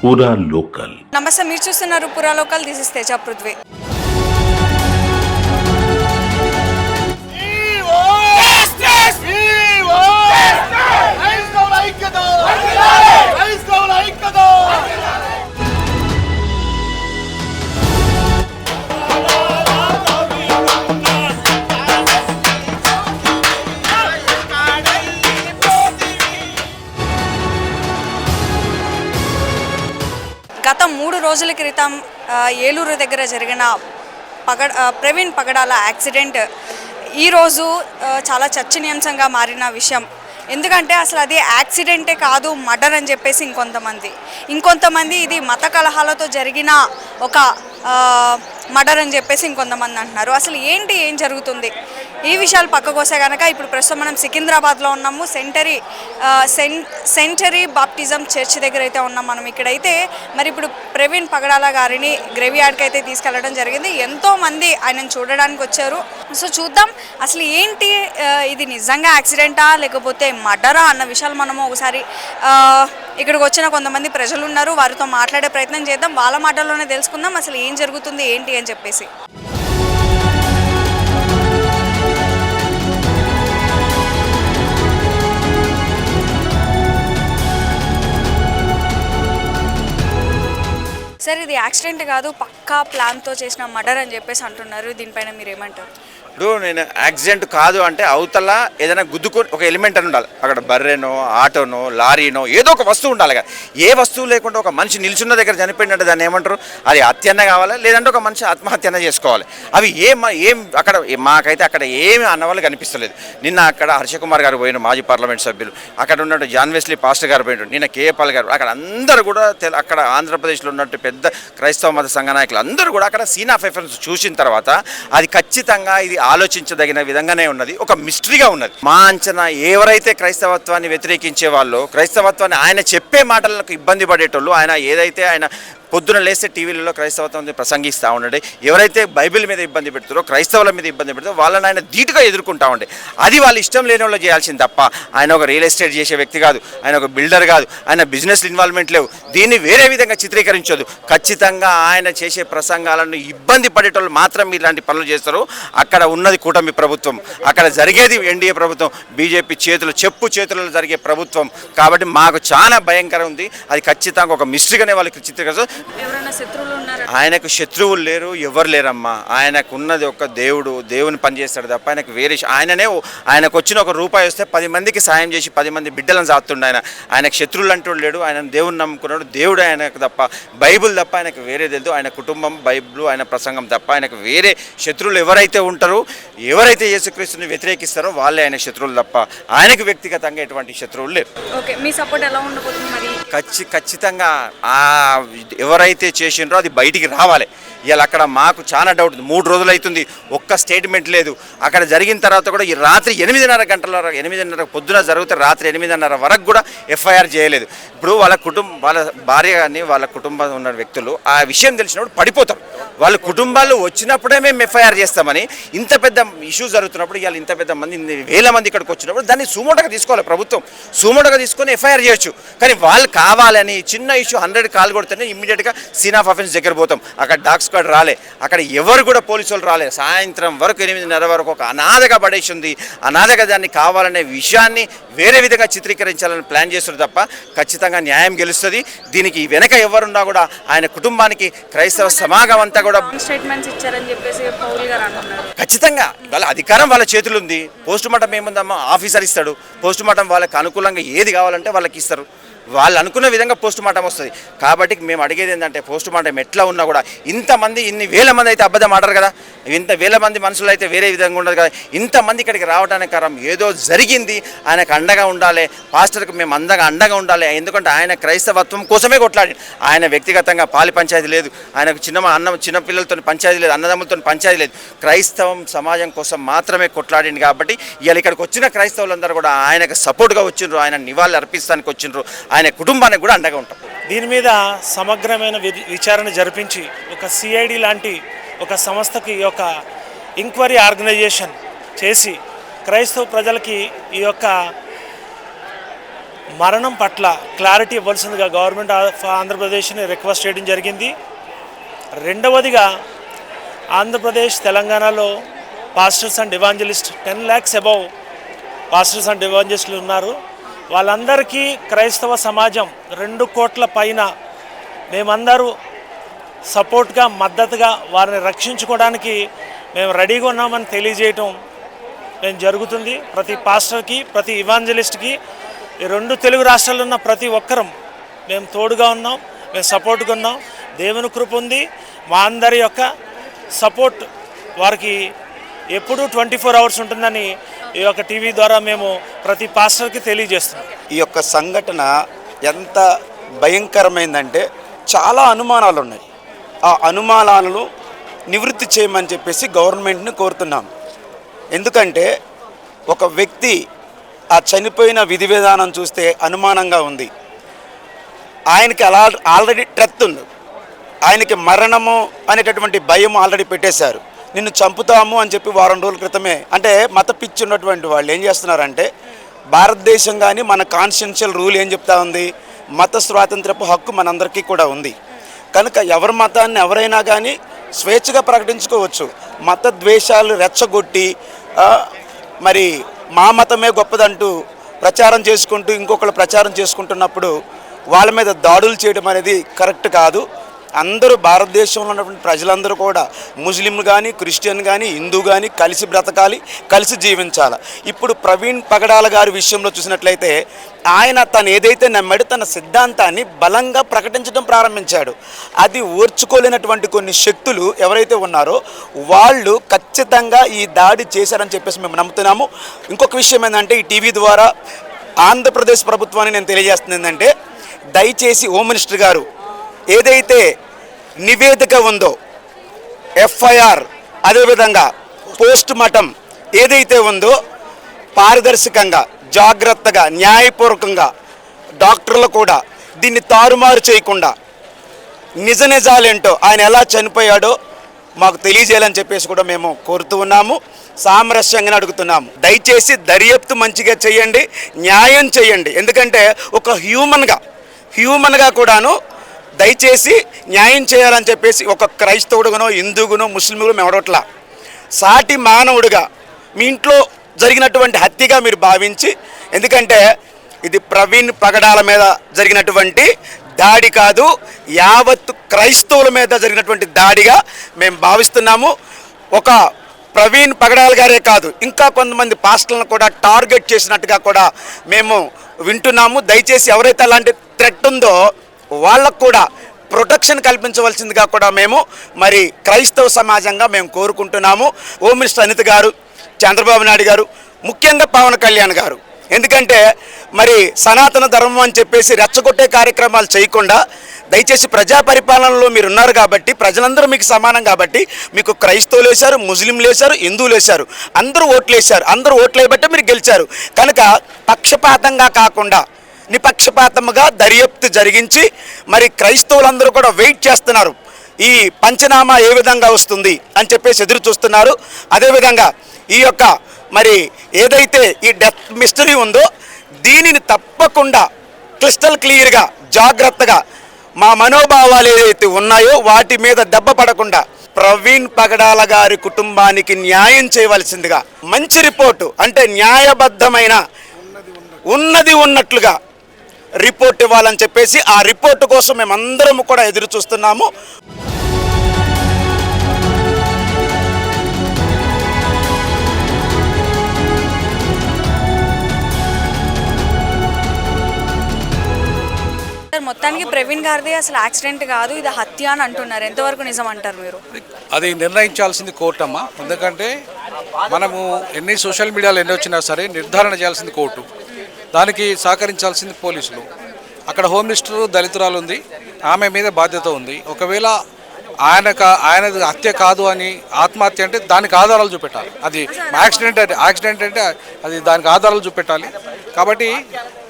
పూరా లోకల్. నమస్తే, మీరు చూస్తున్నారు పూరా local. This is Teja Prithvi. గత 3 రోజుల క్రితం ఏలూరు దగ్గర జరిగిన ప్రవీణ్ పగడాల యాక్సిడెంట్ ఈరోజు చాలా చర్చనీయాంశంగా మారిన విషయం. ఎందుకంటే అసలు అది యాక్సిడెంటే కాదు, మర్డర్ అని చెప్పేసి ఇంకొంతమంది ఇది మత కలహాలతో జరిగిన ఒక మర్డర్ అని చెప్పేసి ఇంకొంతమంది అంటున్నారు. అసలు ఏం జరుగుతుంది ఈ విషయాలు పక్కకొస్తే కనుక ఇప్పుడు ప్రస్తుతం మనం సికింద్రాబాద్లో ఉన్నాము. సెంటరీ బాప్టిజం చర్చ్ దగ్గర అయితే ఉన్నాం మనం. ఇక్కడైతే మరి ఇప్పుడు ప్రవీణ్ పగడాల గారిని గ్రేవ్ యార్డ్కి అయితే తీసుకెళ్లడం జరిగింది. ఎంతోమంది ఆయనను చూడడానికి వచ్చారు. సో చూద్దాం అసలు ఏంటి, ఇది నిజంగా యాక్సిడెంటా లేకపోతే మర్డరా అన్న విషయాలు మనము ఒకసారి ఇక్కడికి వచ్చిన కొంతమంది ప్రజలు ఉన్నారు, వారితో మాట్లాడే ప్రయత్నం చేద్దాం. వాళ్ళ మాటల్లోనే తెలుసుకుందాం అసలు ఏం జరుగుతుంది ఏంటి అని చెప్పేసి. సార్, ఇది యాక్సిడెంట్ కాదు, పక్కా ప్లాన్తో చేసిన మర్డర్ అని చెప్పేసి అంటున్నారు. దీనిపైన మీరు ఏమంటారు? ఇప్పుడు నేను యాక్సిడెంట్ కాదు అంటే అవతల ఏదైనా గుద్దుకొని ఒక ఎలిమెంట్ అని ఉండాలి. అక్కడ బర్రెనో, ఆటోనో, లారీనో ఏదో ఒక వస్తువు ఉండాలి కదా. ఏ వస్తువు లేకుండా ఒక మనిషి నిల్చున్న దగ్గర చనిపోయినట్టు దాన్ని ఏమంటారు? అది హత్యన్న కావాలి, లేదంటే ఒక మనిషి ఆత్మహత్యన చేసుకోవాలి. అవి ఏం అక్కడ మాకైతే అక్కడ ఏమి అన్నవాళ్ళు కనిపిస్తలేదు. నిన్న అక్కడ హర్షకుమార్ గారు పోయిన మాజీ పార్లమెంట్ సభ్యులు, అక్కడ ఉన్నట్టు జాన్ వెస్లీ పాస్టర్ గారు పోయినట్టు, నిన్న కేఏపాల్ గారు, అక్కడ అందరూ కూడా అక్కడ ఆంధ్రప్రదేశ్లో ఉన్నట్టు పెద్ద క్రైస్తవ మత సంఘ నాయకులు అందరూ కూడా అక్కడ సీన్ ఆఫ్ ఎఫెన్స్ చూసిన తర్వాత అది ఖచ్చితంగా ఇది ఆలోచించదగిన విధంగానే ఉన్నది, ఒక మిస్టరీగా ఉన్నది. మా అంచనా ఎవరైతే క్రైస్తవత్వాన్ని వ్యతిరేకించే వాళ్ళు, క్రైస్తవత్వాన్ని ఆయన చెప్పే మాటలకు ఇబ్బంది పడేటోళ్ళు, ఆయన పొద్దున లేస్తే టీవీలలో క్రైస్తవత్వం ప్రసంగిస్తూ ఉండే, ఎవరైతే బైబిల్ మీద ఇబ్బంది పెడతారో, క్రైస్తవుల మీద ఇబ్బంది పెడతారో వాళ్ళని ఆయన ధీటుగా ఎదుర్కొంటా ఉండే. అది వాళ్ళు ఇష్టం లేని వాళ్ళు చేయాల్సింది తప్ప ఆయన ఒక రియల్ ఎస్టేట్ చేసే వ్యక్తి కాదు, ఆయన ఒక బిల్డర్ కాదు, ఆయన బిజినెస్ ఇన్వాల్వ్మెంట్ లేవు. దీన్ని వేరే విధంగా చిత్రీకరించదు. ఖచ్చితంగా ఆయన చేసే ప్రసంగాలను ఇబ్బంది పడేటోళ్ళు మాత్రం ఇలాంటి పనులు చేస్తారు. అక్కడ ఉన్నది కూటమి ప్రభుత్వం, అక్కడ జరిగేది ఎన్డీఏ ప్రభుత్వం, బీజేపీ చేతులలో జరిగే ప్రభుత్వం. కాబట్టి మాకు చాలా భయంకరం ఉంది. అది ఖచ్చితంగా ఒక మిస్టరీగానే వాళ్ళకి చిత్రీకరిస్తారు. ఆయనకు శత్రువులు లేరు, ఎవరు లేరమ్మా. ఆయనకు ఉన్నది ఒక దేవుని పనిచేస్తాడు తప్ప ఆయనకు వేరే ఆయనకు వచ్చిన ఒక రూపాయి వస్తే 10 మందికి సాయం చేసి 10 మంది బిడ్డలను సాస్తుండే. ఆయనకు శత్రువులు అంటూ లేడు. ఆయన దేవుని నమ్ముకున్నాడు, దేవుడు ఆయనకు తప్ప, బైబుల్ తప్ప ఆయనకు వేరే తెలియదు. ఆయన కుటుంబం, బైబుల్, ఆయన ప్రసంగం తప్ప ఆయనకు వేరే శత్రువులు ఎవరైతే ఉంటారో, ఎవరైతే యేసుక్రీస్తుని వ్యతిరేకిస్తారో వాళ్ళే ఆయన శత్రువులు తప్ప ఆయనకు వ్యక్తిగతంగా ఎటువంటి శత్రువులు లేరు. మీ సపోర్ట్ ఎలా ఉండబోతుంది మరి? ఖచ్చితంగా ఎవరైతే చేసిండ్రో అది బయటికి రావాలి. ఇవాళ అక్కడ మాకు చాలా డౌట్ ఉంది. 3 రోజులు అవుతుంది, ఒక్క స్టేట్మెంట్ లేదు. అక్కడ జరిగిన తర్వాత కూడా ఈ రాత్రి 8:30 పొద్దున జరిగితే రాత్రి 8:30 వరకు కూడా ఎఫ్ఐఆర్ చేయలేదు. ఇప్పుడు వాళ్ళ భార్య కానీ వాళ్ళ కుటుంబం ఉన్న వ్యక్తులు ఆ విషయం తెలిసినప్పుడు పడిపోతారు. వాళ్ళ కుటుంబాలు వచ్చినప్పుడే మేము ఎఫ్ఐఆర్ చేస్తామని, ఇంత పెద్ద ఇష్యూ జరుగుతున్నప్పుడు, ఇవాళ ఇంత పెద్ద మంది 1000 మంది ఇక్కడికి వచ్చినప్పుడు దాన్ని సుమోటగా తీసుకోవాలి. ప్రభుత్వం సుమోటగా తీసుకొని ఎఫ్ఐఆర్ చేయొచ్చు. కానీ వాళ్ళు కావాలని చిన్న ఇష్యూ 100 కాల్ కొడితేనే ఇమ్మీడియట్గా సీన్ ఆఫ్ అఫెన్స్ దగ్గర పోతాం. అక్కడ డాగ్ స్క్వాడ్ రాలే, అక్కడ ఎవరు కూడా పోలీసు వాళ్ళు రాలే. సాయంత్రం వరకు 8:30 వరకు ఒక అనాథగా పడేసి ఉంది. అనాథగా దాన్ని కావాలనే విషయాన్ని వేరే విధంగా చిత్రీకరించాలని ప్లాన్ చేస్తారు తప్ప ఖచ్చితంగా న్యాయం గెలుస్తుంది. దీనికి వెనక ఎవరున్నా కూడా ఆయన కుటుంబానికి క్రైస్తవ సమాగం అంతా కూడా స్టేట్మెంట్స్ ఇచ్చారని చెప్పేసి పౌల్ గారు అంటున్నారు. ఖచ్చితంగా వాళ్ళ అధికారం వాళ్ళ చేతులు ఉంది. పోస్ట్ మార్టం ఏముందమ్మా, ఆఫీసర్ ఇస్తాడు. పోస్ట్ మార్టం వాళ్ళకి అనుకూలంగా ఏది కావాలంటే వాళ్ళకి ఇస్తారు. వాళ్ళు అనుకున్న విధంగా పోస్ట్ మార్టం వస్తుంది. కాబట్టి మేము అడిగేది ఏంటంటే, పోస్ట్ మార్టం ఎట్లా ఉన్నా కూడా ఇంతమంది 1000 మంది అయితే అబద్ధం ఆడరు కదా, ఇంత 1000 మంది మనుషులు అయితే వేరే విధంగా ఉండదు కదా. ఇంతమంది ఇక్కడికి రావడానికి కారణం ఏదో జరిగింది. ఆయనకు అండగా ఉండాలి, పాస్టర్కి మేము అండగా ఉండాలి. ఎందుకంటే ఆయన క్రైస్తవత్వం కోసమే కొట్లాడి, ఆయన వ్యక్తిగతంగా పాలి పంచాయతీ లేదు, ఆయనకు చిన్న పిల్లలతో పంచాయతీ లేదు, అన్నదమ్ములతో పంచాయతీ లేదు. క్రైస్తవం సమాజం కోసం మాత్రమే కొట్లాడింది. కాబట్టి ఇవాళ ఇక్కడికి వచ్చిన క్రైస్తవులందరూ కూడా ఆయనకు సపోర్ట్గా వచ్చిండ్రు, ఆయన నివాళులు అర్పిస్తానికి వచ్చిండ్రు, ఆయన కుటుంబానికి కూడా అండగా ఉంటాం. దీని మీద సమగ్రమైన విచారణ జరిపించి ఒక సిఐడి లాంటి ఒక సంస్థకి ఒక ఎంక్వైరీ ఆర్గనైజేషన్ చేసి క్రైస్తవ ప్రజలకి ఈ యొక్క మరణం పట్ల క్లారిటీ ఇవ్వాల్సిందిగా గవర్నమెంట్ ఆఫ్ ఆంధ్రప్రదేశ్ని రిక్వెస్ట్ చేయడం జరిగింది. రెండవదిగా ఆంధ్రప్రదేశ్ తెలంగాణలో pastors and evangelist 10 lakhs above pastors and ఎవాంజలిస్టులు ఉన్నారు. వాళ్ళందరికీ క్రైస్తవ సమాజం 2 కోట్ల పైన మేమందరూ సపోర్ట్గా మద్దతుగా వారిని రక్షించుకోవడానికి మేము రెడీగా ఉన్నామని తెలియజేయటం మేము జరుగుతుంది. ప్రతి పాస్టర్కి, ప్రతి ఇవాంజలిస్ట్కి, ఈ 2 తెలుగు రాష్ట్రాల్లో ఉన్న ప్రతి ఒక్కరం మేము తోడుగా ఉన్నాం, మేము సపోర్ట్గా ఉన్నాం. దేవుని కృప ఉంది. మా అందరి యొక్క సపోర్ట్ వారికి ఎప్పుడూ 24 hours ఉంటుందని ఈ యొక్క టీవీ ద్వారా మేము ప్రతి పాస్టర్కి తెలియజేస్తున్నాం. ఈ యొక్క సంఘటన ఎంత భయంకరమైందంటే చాలా అనుమానాలు ఉన్నాయి. ఆ అనుమానాలను నివృత్తి చేయమని చెప్పేసి గవర్నమెంట్ని కోరుతున్నాం. ఎందుకంటే ఒక వ్యక్తి ఆ చనిపోయిన విధి విధానం చూస్తే అనుమానంగా ఉంది. ఆయనకి ఆల్రెడీ ట్రెత్ ఉంది. ఆయనకి మరణము అనేటటువంటి భయం ఆల్రెడీ పెట్టేశారు. నిన్ను చంపుతాము అని చెప్పి వారం రోజుల క్రితమే, అంటే మత పిచ్చి ఉన్నటువంటి వాళ్ళు ఏం చేస్తున్నారంటే, భారతదేశం కానీ మన కాన్స్టిట్యూషనల్ రూల్ ఏం చెప్తా ఉంది, మత స్వాతంత్రపు హక్కు మనందరికీ కూడా ఉంది. కనుక ఎవరి మతాన్ని ఎవరైనా కానీ స్వేచ్ఛగా ప్రకటించుకోవచ్చు. మత ద్వేషాలు రెచ్చగొట్టి మరి మా మతమే గొప్పదంటూ ప్రచారం చేసుకుంటూ ఇంకొకళ్ళు ప్రచారం చేసుకుంటున్నప్పుడు వాళ్ళ మీద దాడులు చేయడం అనేది కరెక్ట్ కాదు. అందరూ భారతదేశంలో ఉన్నటువంటి ప్రజలందరూ కూడా ముస్లింలు కానీ, క్రిస్టియన్ కానీ, హిందూ కానీ కలిసి బ్రతకాలి, కలిసి జీవించాలి. ఇప్పుడు ప్రవీణ్ పగడాల గారి విషయంలో చూసినట్లయితే ఆయన తను ఏదైతే నమ్మాడో తన సిద్ధాంతాన్ని బలంగా ప్రకటించడం ప్రారంభించాడు. అది ఓర్చుకోలేనటువంటి కొన్ని శక్తులు ఎవరైతే ఉన్నారో వాళ్ళు ఖచ్చితంగా ఈ దాడి చేశారని చెప్పేసి మేము నమ్ముతున్నాము. ఇంకొక విషయం ఏంటంటే, ఈ టీవీ ద్వారా ఆంధ్రప్రదేశ్ ప్రభుత్వాన్ని నేను తెలియజేస్తుంది ఏంటంటే, దయచేసి హోమ్ మినిస్టర్ గారు ఏదైతే నివేదిక ఉందో, ఎఫ్ఐఆర్, అదేవిధంగా పోస్ట్ మార్టం ఏదైతే ఉందో పారదర్శకంగా, జాగ్రత్తగా, న్యాయపూర్వకంగా డాక్టర్లు కూడా దీన్ని తారుమారు చేయకుండా నిజాలేంటో, ఆయన ఎలా చనిపోయాడో మాకు తెలియజేయాలని చెప్పేసి కూడా మేము కోరుతూ ఉన్నాము. సామరస్యంగా అడుగుతున్నాము. దయచేసి దర్యాప్తు మంచిగా చేయండి, న్యాయం చేయండి. ఎందుకంటే ఒక హ్యూమన్గా కూడాను దయచేసి న్యాయం చేయాలని చెప్పేసి ఒక క్రైస్తవుడుగానో, హిందువుగానో, ముస్లింలు మేము అడగట్లా. సాటి మానవుడిగా మీ ఇంట్లో జరిగినటువంటి హత్యగా మీరు భావించి, ఎందుకంటే ఇది ప్రవీణ్ పగడాల మీద జరిగినటువంటి దాడి కాదు, యావత్ క్రైస్తవుల మీద జరిగినటువంటి దాడిగా మేము భావిస్తున్నాము. ఒక ప్రవీణ్ పగడాల గారే కాదు, ఇంకా కొంతమంది పాస్టర్లను కూడా టార్గెట్ చేసినట్టుగా కూడా మేము వింటున్నాము. దయచేసి ఎవరైతే అలాంటి థ్రెట్ ఉందో వాళ్ళకు కూడా ప్రొటెక్షన్ కల్పించవలసిందిగా కూడా మేము మరి క్రైస్తవ సమాజంగా మేము కోరుకుంటున్నాము. హోమ్ మినిస్టర్ అనిత గారు, చంద్రబాబు నాయుడు గారు, ముఖ్యంగా పవన్ కళ్యాణ్ గారు, ఎందుకంటే మరి సనాతన ధర్మం అని చెప్పేసి రెచ్చగొట్టే కార్యక్రమాలు చేయకుండా దయచేసి ప్రజా పరిపాలనలో మీరు ఉన్నారు కాబట్టి, ప్రజలందరూ మీకు సమానం కాబట్టి, మీకు క్రైస్తవులు వేశారు, ముస్లింలు వేశారు, హిందువులు వేశారు, అందరూ ఓట్లు వేశారు. అందరూ ఓట్లు వేయబట్టే మీరు గెలిచారు. కనుక పక్షపాతంగా కాకుండా నిపక్షపాతముగా దర్యాప్తు జరిగించి మరి క్రైస్తవులందరూ కూడా వెయిట్ చేస్తున్నారు. ఈ పంచనామా ఏ విధంగా వస్తుంది అని చెప్పేసి ఎదురు చూస్తున్నారు. అదేవిధంగా ఈ యొక్క మరి ఏదైతే ఈ డెత్ మిస్టరీ ఉందో దీనిని తప్పకుండా క్రిస్టల్ క్లియర్గా, జాగ్రత్తగా మా మనోభావాలు ఏదైతే ఉన్నాయో వాటి మీద దెబ్బ పడకుండా ప్రవీణ్ పగడాల గారి కుటుంబానికి న్యాయం చేయవలసిందిగా మంచి రిపోర్టు, అంటే న్యాయబద్ధమైన ఉన్నది ఉన్నట్లుగా రిపోర్ట్ ఇవ్వాలని చెప్పేసి ఆ రిపోర్టు కోసం మేమందరం కూడా ఎదురు చూస్తున్నాము. మొత్తానికి ప్రవీణ్ గారిది అసలు యాక్సిడెంట్ కాదు, ఇది హత్య అని అంటున్నారు. ఎంతవరకు నిజం అంటారు మీరు? అది నిర్ణయించాల్సింది కోర్టు అమ్మ. ఎందుకంటే మనము ఎన్ని సోషల్ మీడియాలో ఎన్ని వచ్చినా సరే నిర్ధారణ చేయాల్సింది కోర్టు, దానికి సహకరించాల్సింది పోలీసులు. అక్కడ హోమ్ మినిస్టర్ దళితురాలు ఉంది, ఆమె మీద బాధ్యత ఉంది. ఒకవేళ ఆయనది హత్య కాదు అని ఆత్మహత్య అంటే దానికి ఆధారాలు చూపెట్టాలి. అది యాక్సిడెంట్ అంటే అది దానికి ఆధారాలు చూపెట్టాలి. కాబట్టి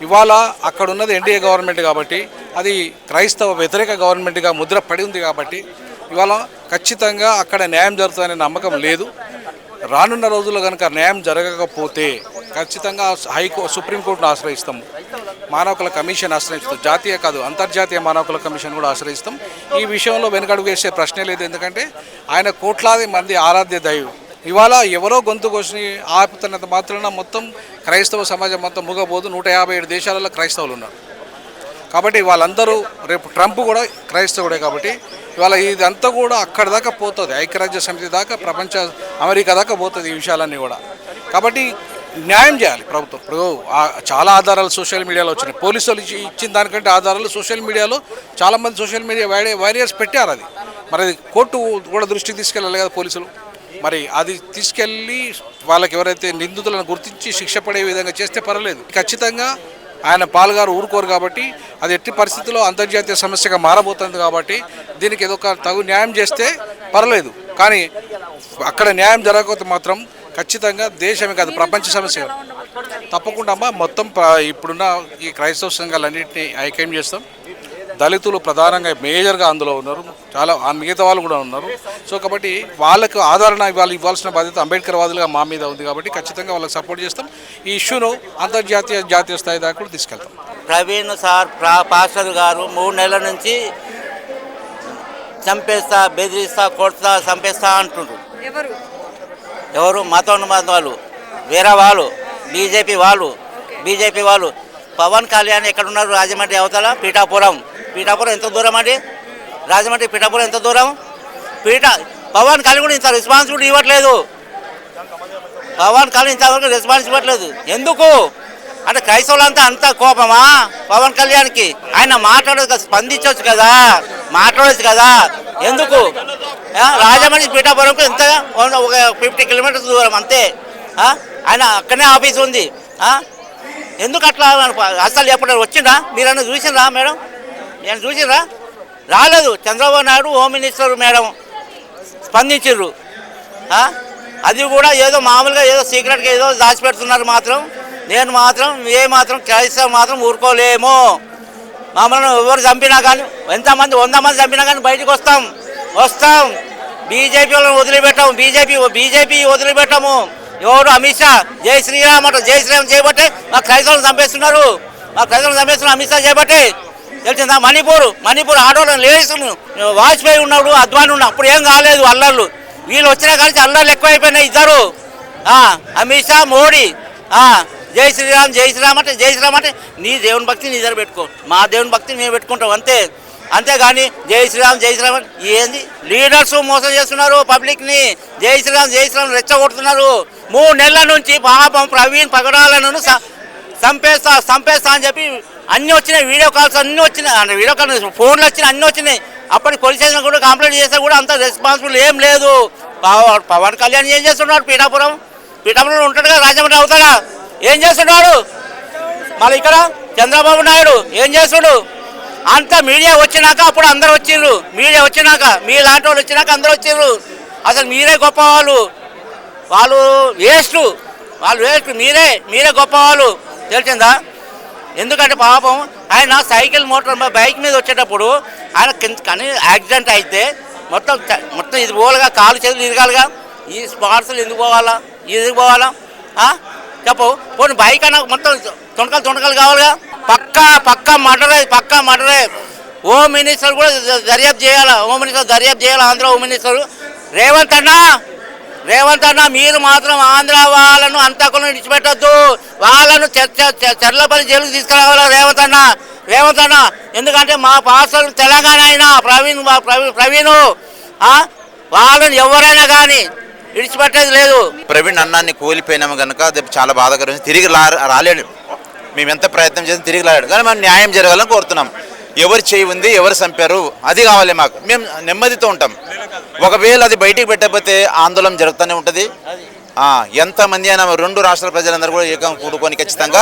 ఇవాళ అక్కడ ఉన్నది ఎన్డీఏ గవర్నమెంట్ కాబట్టి, అది క్రైస్తవ వ్యతిరేక గవర్నమెంట్గా ముద్ర పడి ఉంది కాబట్టి ఇవాళ ఖచ్చితంగా అక్కడ న్యాయం జరుగుతుందనే నమ్మకం లేదు. రానున్న రోజుల్లో కనుక న్యాయం జరగకపోతే ఖచ్చితంగా సుప్రీంకోర్టును ఆశ్రయిస్తాము. మానవ హక్కుల కమిషన్ ఆశ్రయిస్తాం. జాతీయ కాదు, అంతర్జాతీయ మానవ హక్కుల కమిషన్ కూడా ఆశ్రయిస్తాం. ఈ విషయంలో వెనుకడుగు వేసే ప్రశ్నే లేదు. ఎందుకంటే ఆయన కోట్లాది మంది ఆరాధ్య దైవం. ఇవాళ ఎవరో గొంతు కోసి ఆపుతున్నంత మాత్రాన మొత్తం క్రైస్తవ సమాజం మొత్తం మూగబోదు. 157 దేశాలలో క్రైస్తవులు ఉన్నారు. కాబట్టి వాళ్ళందరూ రేపు ట్రంప్ కూడా క్రైస్తవుడే. కాబట్టి ఇవాళ ఇదంతా కూడా అక్కడి దాకా పోతుంది, ఐక్యరాజ్య సమితి దాకా, ప్రపంచ అమెరికా దాకా పోతుంది ఈ విషయాలన్నీ కూడా. కాబట్టి న్యాయం చేయాలి ప్రభుత్వం. ఇప్పుడు చాలా ఆధారాలు సోషల్ మీడియాలో వచ్చినాయి. పోలీసులు ఇచ్చిన దానికంటే ఆధారాలు సోషల్ మీడియాలో చాలామంది సోషల్ మీడియా వారియర్స్ పెట్టారు. అది మరి అది కోర్టు కూడా దృష్టికి తీసుకెళ్ళాలి కదా పోలీసులు. మరి అది తీసుకెళ్ళి వాళ్ళకి ఎవరైతే నిందితులను గుర్తించి శిక్ష పడే విధంగా చేస్తే పర్వాలేదు. ఖచ్చితంగా ఆయన పాల్గారు ఊరుకోరు. కాబట్టి అది ఎట్టి పరిస్థితుల్లో అంతర్జాతీయ సమస్యగా మారబోతుంది. కాబట్టి దీనికి ఏదో ఒక తగు న్యాయం చేస్తే పర్వాలేదు. కానీ అక్కడ న్యాయం జరగకపోతే మాత్రం ఖచ్చితంగా దేశమే కాదు ప్రపంచ సమస్య. తప్పకుండా అమ్మా, మొత్తం ఇప్పుడున్న ఈ క్రైస్తవ సంఘాలన్నింటినీ ఐక్యం చేస్తాం. దళితులు ప్రధానంగా మేజర్గా అందులో ఉన్నారు, చాలా మిగతా వాళ్ళు కూడా ఉన్నారు. సో కాబట్టి వాళ్ళకు ఆదరణ ఇవ్వాల్సిన బాధ్యత అంబేద్కర్ వాదులుగా మా మీద ఉంది. కాబట్టి ఖచ్చితంగా వాళ్ళకి సపోర్ట్ చేస్తాం. ఈ ఇష్యూను అంతర్జాతీయ జాతీయ స్థాయి దాకా కూడా తీసుకెళ్తాం. ప్రవీణ్ సార్ పాస్టర్ గారు 3 నెలల నుంచి చంపేస్తా, బెదిరిస్తా, కొడతా, చంపేస్తా అంటుండ్రు. ఎవరు మతోన్మాదాలు వేరే వాళ్ళు, బీజేపీ వాళ్ళు. పవన్ కళ్యాణ్ ఎక్కడున్నారు? రాజమండ్రి అవతల పీఠాపురం ఎంత దూరం అండి? రాజమండ్రి పీఠాపురం ఎంత దూరం? పవన్ కళ్యాణ్ కూడా ఇంత రెస్పాన్సిబిలిటీ ఇవ్వట్లేదు. ఇంతవరకు రెస్పాన్స్ ఇవ్వట్లేదు. ఎందుకు అంటే క్రైస్తవులంతా అంత కోపమా పవన్ కళ్యాణ్కి? ఆయన స్పందించవచ్చు కదా, ఎందుకు? రాజమండ్రి పీఠాపురంకు ఎంత ఒక 50 కిలోమీటర్స్ దూరం అంతే. ఆయన అక్కడనే ఆఫీస్ ఉంది. ఎందుకు అట్లా అసలు ఎప్పుడు వచ్చిందా? మీరన్నా చూసినరా మేడం? నేను చూసినరా? రాలేదు. Chandrababu Naidu home minister madam స్పందించారు. అది కూడా ఏదో మామూలుగా ఏదో సీక్రెట్గా ఏదో దాచిపెడుతున్నారు. నేను మాత్రం క్రైస్తవ మాత్రం ఊరుకోలేము. మమ్మల్ని ఎవరు చంపినా కానీ, 100 మంది చంపినా కానీ బయటకు వస్తాం. బీజేపీ వాళ్ళని బీజేపీ వదిలిపెట్టాము. ఎవరు? అమిత్ షా జై శ్రీరామ్ చేయబట్టే మా క్రైస్తవులను చంపేస్తున్నారు. అమిత్ షా చేయబట్టే తెలిసిందా? మణిపూర్ ఆడవాళ్ళని లేడీస్ వాజ్పేయి ఉన్నాడు, అద్వానీ ఉన్నాడు, అప్పుడు ఏం కాలేదు అల్లర్లు. వీళ్ళు వచ్చినా కానీ అల్లర్లు ఎక్కువైపోయినాయి ఇద్దరు. అమిత్ షా, మోడీ జై శ్రీరామ్ అంటే నీ దేవుని భక్తి నీ దగ్గర పెట్టుకో, మా దేవుని భక్తి మేము పెట్టుకుంటాం అంతేగాని జై శ్రీరామ్ ఏంది? లీడర్స్ మోసం చేస్తున్నారు పబ్లిక్ని. జై శ్రీరామ్ రెచ్చగొడుతున్నారు. 3 నెలల నుంచి పాపం ప్రవీణ్ పగడాలను చంపేస్తా అని చెప్పి అన్నీ వచ్చినాయి. వీడియో కాల్స్ అన్నీ వచ్చినాయి, వీడియో కాల్ ఫోన్లు వచ్చినాయి, అన్నీ వచ్చినాయి. అప్పటికి పోలీస్ స్టేషన్ కూడా కంప్లైంట్ చేస్తే కూడా అంత రెస్పాన్సిబుల్ ఏం లేదు. పవన్ కళ్యాణ్ ఏం చేస్తున్నాడు? పీఠాపురంలో ఉంటాడు కదా, రాజమండ్రి అవుతాడా? ఏం చేస్తున్నాడు? మళ్ళీ ఇక్కడ చంద్రబాబు నాయుడు ఏం చేస్తున్నాడు? అంత మీడియా వచ్చినాక అప్పుడు అందరు వచ్చిర్రు. మీ లాంటి వాళ్ళు వచ్చినాక అందరు వచ్చిర్రు. అసలు మీరే గొప్పవాళ్ళు, వాళ్ళు వేస్ట్. మీరే గొప్పవాళ్ళు తెలిసిందా? ఎందుకంటే పాపం ఆయన బైక్ మీద వచ్చేటప్పుడు ఆయన కానీ యాక్సిడెంట్ అయితే మొత్తం ఇది పోవాలిగా, కాలు చేతులు ఇరగాలిగా. ఈ స్పాట్స్లు ఎందుకు పోవాలా? చెప్పు. పోనీ బైక్ అన్న మొత్తం తొణకలు కావాలిగా. పక్కా మర్డరే. హోమ్ మినిస్టర్ కూడా దర్యాప్తు చేయాలి. ఆంధ్ర హోమ్ మినిస్టర్ రేవంత్ అన్న మీరు మాత్రం ఆంధ్ర వాళ్ళను అంతకులను విడిచిపెట్టద్దు. వాళ్ళను చర్లపల్లి జైలుకు తీసుకురావాలి రేవంత్ అన్న. ఎందుకంటే మా పాస్టర్లు తెలంగాణ అయినా ప్రవీణ్ వాళ్ళని ఎవరైనా కానీ విడిచిపెట్టేది లేదు. ప్రవీణ్ అన్నాన్ని కోల్పోయినాము కనుక అది చాలా బాధాకరం. తిరిగి రాలేడు. మేము ఎంత ప్రయత్నం చేసి తిరిగి రాలేడు. కానీ మనం న్యాయం జరగాలని కోరుతున్నాం. ఎవరు చేయి ఉంది, ఎవరు చంపారు, అది కావాలి మాకు. మేము నెమ్మదితో ఉంటాం. ఒకవేళ అది బయటికి పెట్టకపోతే ఆందోళన జరుగుతూనే ఉంటుంది. ఎంతమంది అయినా 2 రాష్ట్రాల ప్రజలందరూ కూడా ఏకం కూడుకొని ఖచ్చితంగా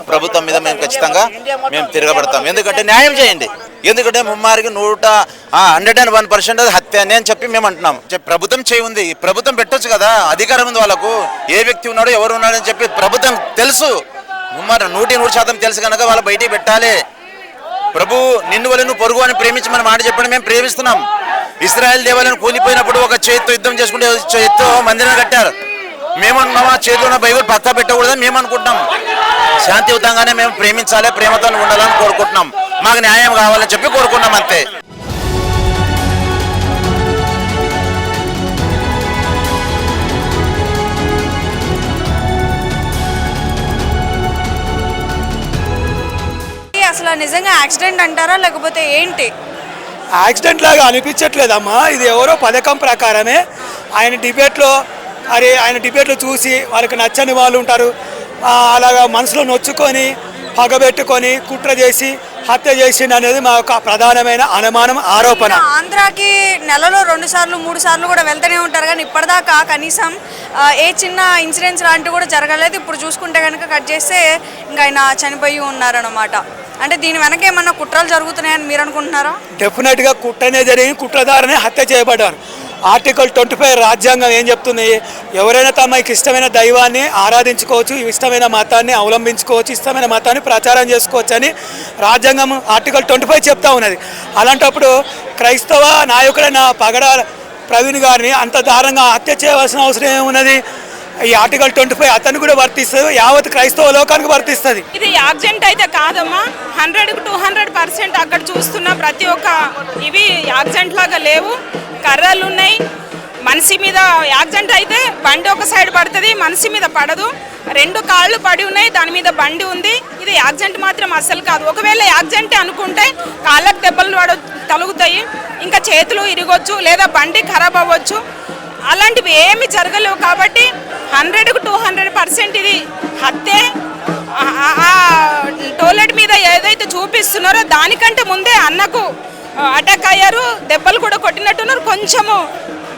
ప్రభుత్వం మీద మేము తిరగబడతాం. ఎందుకంటే న్యాయం చేయండి. ఎందుకంటే ముమ్మారికి 101% అది హత్య అని చెప్పి మేము అంటున్నాం. ప్రభుత్వం చేయి ఉంది, ప్రభుత్వం పెట్టొచ్చు కదా, అధికారం ఉంది వాళ్ళకు. ఏ వ్యక్తి ఉన్నాడో ఎవరు ఉన్నాడని చెప్పి ప్రభుత్వం తెలుసు. ముమ్మారు 100% తెలుసు కనుక వాళ్ళు బయటికి పెట్టాలి. ప్రభు నిన్ను వలె పొరుగు అని ప్రేమించమని మాట చెప్పండి. మేము ప్రేమిస్తున్నాం. ఇశ్రాయేల్ దేవాలయం కూలిపోయినప్పుడు ఒక చేత్తో యుద్ధం చేసుకుంటే చేత్తో మందిరం కట్టారు. మేమనుకున్నామా చేతిలో ఉన్న బైబిల్ పక్కా పెట్టకూడదని మేము అనుకుంటున్నాం. శాంతియుతంగానే మేము ప్రేమించాలి, ప్రేమతో ఉండాలని కోరుకుంటున్నాం. మాకు న్యాయం కావాలని చెప్పి కోరుకున్నాం అంతే. అసలు నిజంగా యాక్సిడెంట్ అంటారా లేకపోతే ఏంటి? యాక్సిడెంట్ లాగా అనిపించట్లేదమ్మా. ఇది ఎవరో పథకం ప్రకారమే ఆయన డిబేట్లో చూసి వాళ్ళకి నచ్చని వాళ్ళు ఉంటారు, అలాగా మనసులో నొచ్చుకొని పగబెట్టుకొని కుట్ర చేసి హత్య చేసింది అనేది మా యొక్క ప్రధానమైన అనుమానం, ఆరోపణ. ఆంధ్రాకి నెలలో 2 సార్లు 3 సార్లు కూడా వెళ్తూనే ఉంటారు, కానీ ఇప్పటిదాకా కనీసం ఏ చిన్న ఇన్సిడెంట్స్ లాంటివి కూడా జరగలేదు. ఇప్పుడు చూసుకుంటే కనుక కట్ చేస్తే ఇంకా ఆయన చనిపోయి ఉన్నారన్నమాట. అంటే దీని వెనక ఏమన్నా కుట్రలు జరుగుతున్నాయని మీరు అనుకుంటున్నారా? డెఫినెట్గా కుట్రనే జరిగి కుట్రదారనే హత్య చేయబడ్డారు. ఆర్టికల్ 25 రాజ్యాంగం ఏం చెప్తుంది? ఎవరైనా తమకి ఇష్టమైన దైవాన్ని ఆరాధించుకోవచ్చు, ఇష్టమైన మతాన్ని అవలంబించుకోవచ్చు, ఇష్టమైన మతాన్ని ప్రచారం చేసుకోవచ్చు అని రాజ్యాంగం ఆర్టికల్ 25 చెప్తా ఉన్నది. అలాంటప్పుడు క్రైస్తవ నాయకుడైన పగడాల ప్రవీణ్ గారిని అంత దారుణంగా హత్య చేయవలసిన అవసరం ఏమున్నది? ఈ ఆర్టికల్ 25 అతను కూడా వర్తిస్తుంది, యావత్ క్రైస్తవ లోకానికి వర్తిస్తుంది. ఇది యాక్సిడెంట్ అయితే కాదమ్మా, 100కు 200% అక్కడ చూస్తున్న ప్రతి ఒక్క ఇవి యాక్సిడెంట్ లాగా లేవు. కర్రలు ఉన్నాయి, మనిషి మీద యాక్సిడెంట్ అయితే బండి ఒక సైడ్ పడుతుంది, మనిషి మీద పడదు. 2 కాళ్ళు పడి ఉన్నాయి, దాని మీద బండి ఉంది. ఇది యాక్సిడెంట్ మాత్రం అస్సలు కాదు. ఒకవేళ యాక్సిడెంట్ అనుకుంటే కాళ్ళకు దెబ్బలు తలుగుతాయి, ఇంకా చేతులు ఇరగొచ్చు, లేదా బండి ఖరాబ్ అవ్వచ్చు. అలాంటివి ఏమి జరగలేవు. కాబట్టి 100కు 200% ఇది హత్యే. టోయిలెట్ మీద ఏదైతే చూపిస్తున్నారో దానికంటే ముందే అన్నకు అటాక్ అయ్యారు, దెబ్బలు కూడా కొట్టినట్టున్నారు, కొంచెము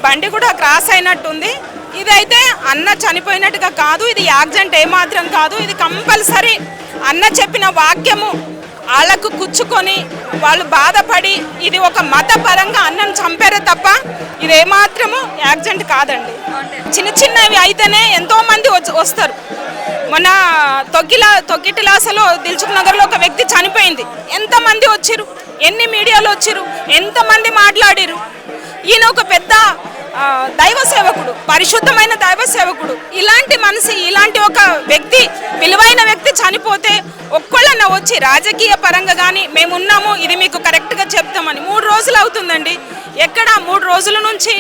బండి కూడా క్రాస్ అయినట్టుంది. ఇదైతే అన్న చనిపోయినట్టుగా కాదు, ఇది యాక్సిడెంట్ ఏమాత్రం కాదు. ఇది కంపల్సరీ అన్న చెప్పిన వాక్యము వాళ్ళకు కుచ్చుకొని వాళ్ళు బాధపడి ఇది ఒక మతపరంగా అన్నను చంపారే తప్ప ఇది ఏమాత్రము యాక్సిడెంట్ కాదండి. చిన్న చిన్నవి అయితేనే ఎంతోమంది వస్తారు. మొన్న తొక్కిటిలాసలో దిల్సుఖ్ నగర్లో ఒక వ్యక్తి చనిపోయింది, ఎంతమంది వచ్చిరు, ఎన్ని మీడియాలో వచ్చిరు, ఎంతమంది మాట్లాడిరు. ఈయన ఒక పెద్ద దైవ సేవకుడు, పరిశుద్ధమైన దైవ సేవకుడు. ఇలాంటి మనిషి, ఇలాంటి ఒక వ్యక్తి, విలువైన వ్యక్తి చనిపోతే ఒక్కళ్ళన్నా వచ్చి రాజకీయ పరంగా కానీ మేమున్నాము, ఇది మీకు కరెక్ట్గా చెప్తామని 3 రోజులు అవుతుందండి. ఎక్కడ 3 రోజుల నుంచి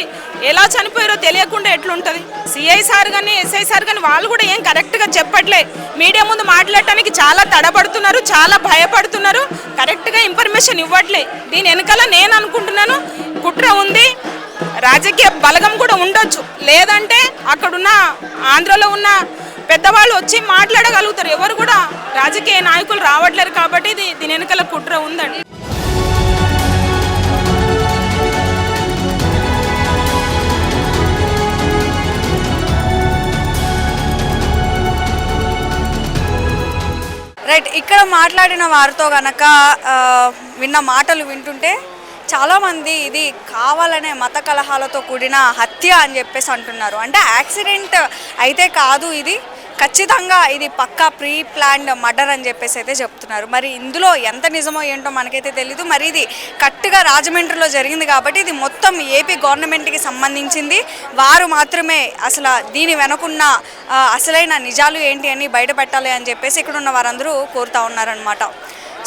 ఎలా చనిపోయారో తెలియకుండా ఎట్లుంటుంది? సిఐ సార్ కానీ ఎస్ఐ సార్ కానీ వాళ్ళు కూడా ఏం కరెక్ట్గా చెప్పట్లే. మీడియా ముందు మాట్లాడటానికి చాలా తడబడుతున్నారు, చాలా భయపడుతున్నారు, కరెక్ట్గా ఇన్ఫర్మేషన్ ఇవ్వట్లే. దీని వెనకాల నేను అనుకుంటున్నాను కుట్ర ఉంది, రాజకీయ బలగం కూడా ఉండొచ్చు. లేదంటే అక్కడున్న ఆంధ్రలో ఉన్న పెద్దవాళ్ళు వచ్చి మాట్లాడగలుగుతారు. ఎవరు కూడా రాజకీయ నాయకులు రావట్లేరు. కాబట్టి దీని వెనకాల కుట్ర ఉందండి. రైట్, ఇక్కడ మాట్లాడిన వారితో కనుక విన్న మాటలు వింటుంటే చాలామంది ఇది కావాలనే మత కలహాలతో కూడిన హత్య అని చెప్పేసి అంటున్నారు. అంటే యాక్సిడెంట్ అయితే కాదు, ఇది ఖచ్చితంగా ఇది పక్కా ప్రీ ప్లాన్డ్ మర్డర్ అని చెప్పేసి అయితే చెప్తున్నారు. మరి ఇందులో ఎంత నిజమో ఏంటో మనకైతే తెలీదు. మరి ఇది కరెక్ట్గా రాజమండ్రిలో జరిగింది కాబట్టి ఇది మొత్తం ఏపీ గవర్నమెంట్కి సంబంధించింది. వారు మాత్రమే అసలు దీని వెనకున్న అసలైన నిజాలు ఏంటి అని బయటపెట్టాలి అని చెప్పేసి ఇక్కడ ఉన్న వారందరూ కోరుతా ఉన్నారనమాట.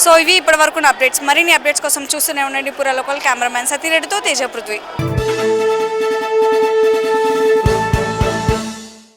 సో ఇవి ఇప్పటి వరకు అప్డేట్స్. మరిన్ని అప్డేట్స్ కోసం చూస్తూనే ఉండండి పూరా లోకల్. కెమెరామ్యాన్ సతీరెడ్డితో తేజ పృథ్వీ.